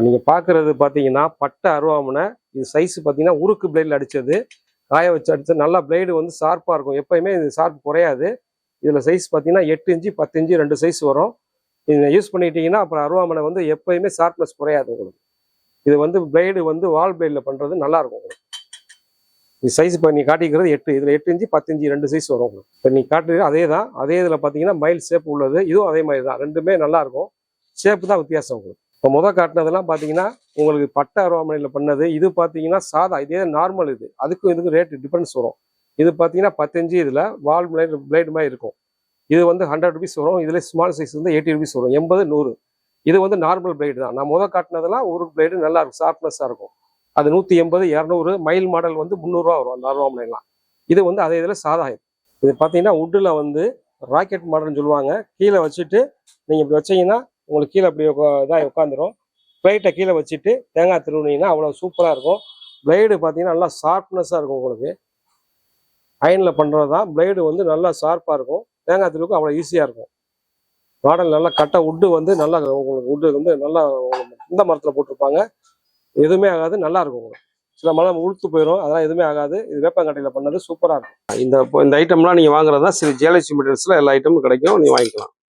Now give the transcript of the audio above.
நீங்க பாக்குறது பாத்தீங்கன்னா பட்டை அருவாமனை. இது சைஸ் பாத்தீங்கன்னா உருக்கு பிளேட்ல அடிச்சது, காய வச்சு அடிச்சது. நல்லா பிளேடு வந்து ஷார்ப்பா இருக்கும். எப்பயுமே இது ஷார்ப் குறையாது. இதுல சைஸ் பாத்தீங்கன்னா 8 இன்ச்சு 10 இன்ச்சு 2 சைஸ் வரும். நீங்க யூஸ் பண்ணிட்டீங்கன்னா அப்புறம் அருவாமனை வந்து எப்பயுமே ஷார்ப்னஸ் குறையாது உங்களுக்கு. இது வந்து பிளேடு வந்து வால் பிளேட்ல பண்றது நல்லா இருக்கும் உங்களுக்கு. இது சைஸ் இப்போ நீ காட்டிக்கிறது 8, இதுல 8 இன்ச்சு 10 இன்ச்சு 2 சைஸ் வரும் உங்களுக்கு. இப்போ நீ காட்டுறது அதே தான். அதே இதுல பாத்தீங்கன்னா மைல் ஷேப் உள்ளது. இதுவும் அதே மாதிரி தான். ரெண்டுமே நல்லா இருக்கும். ஷேப் தான் வித்தியாசம் உங்களுக்கு. இப்போ காட்டினதெல்லாம் பார்த்தீங்கன்னா உங்களுக்கு பட்டை அருவாமனையில் பண்ணது. இது பார்த்தீங்கன்னா சாதா, இதே நார்மல். அதுக்கும் இதுக்கும் ரேட்டு டிஃபரன்ஸ் வரும். இது பார்த்தீங்கன்னா 10 இன்ச்சு இதில் வால் பிளேடு மாதிரி இருக்கும். இது வந்து 100 ருபீஸ் வரும். இதில் ஸ்மால் சைஸ் வந்து 80 ருபீஸ் வரும். 80, 100. இது வந்து நார்மல் பிளேடு தான். நான் காட்டினதெல்லாம் ஒரு பிளேடு நல்லா இருக்கும், ஷார்ப்னஸாக இருக்கும். அது 180, 200. மைல் மாடல் வந்து 300 ரூபா வரும் அந்த அருவாமனைலாம். இது வந்து அதே இதில் சாதா. இது பார்த்தீங்கன்னா உட்டில் வந்து ராக்கெட் மாடல்னு சொல்லுவாங்க. கீழே வச்சுட்டு நீங்கள் இப்படி வச்சீங்கன்னா உங்களுக்கு கீழே அப்படி இதாக உட்காந்துரும். பிளேட்டை கீழே வச்சுட்டு தேங்காய் திருவினீங்கன்னா அவ்வளோ சூப்பராக இருக்கும். பிளேடு பார்த்தீங்கன்னா நல்லா ஷார்ப்னஸாக இருக்கும் உங்களுக்கு. அயனில் பண்ணுறது தான். பிளேடு வந்து நல்லா ஷார்ப்பாக இருக்கும். தேங்காய் திருவுக்கு அவ்வளோ ஈஸியாக இருக்கும். மாடல் நல்லா கட்டை உட்டு வந்து நல்லா உங்களுக்கு உட்டு வந்து நல்லா இந்த மரத்தில் போட்டிருப்பாங்க. எதுவுமே ஆகாது, நல்லா இருக்கும் உங்களுக்கு. சில மரம் உளுத்து போயிடும், அதெல்லாம் எதுவுமே ஆகாது. இது வேப்பங்கட்டையில் பண்ணது சூப்பராக இருக்கும். இந்த ஐட்டம்லாம் நீங்கள் வாங்குறதா ஜியாலஜி மெட்டீரியல்ஸில் எல்லா ஐட்டமும் கிடைக்கும், நீங்கள் வாங்கிக்கலாம்.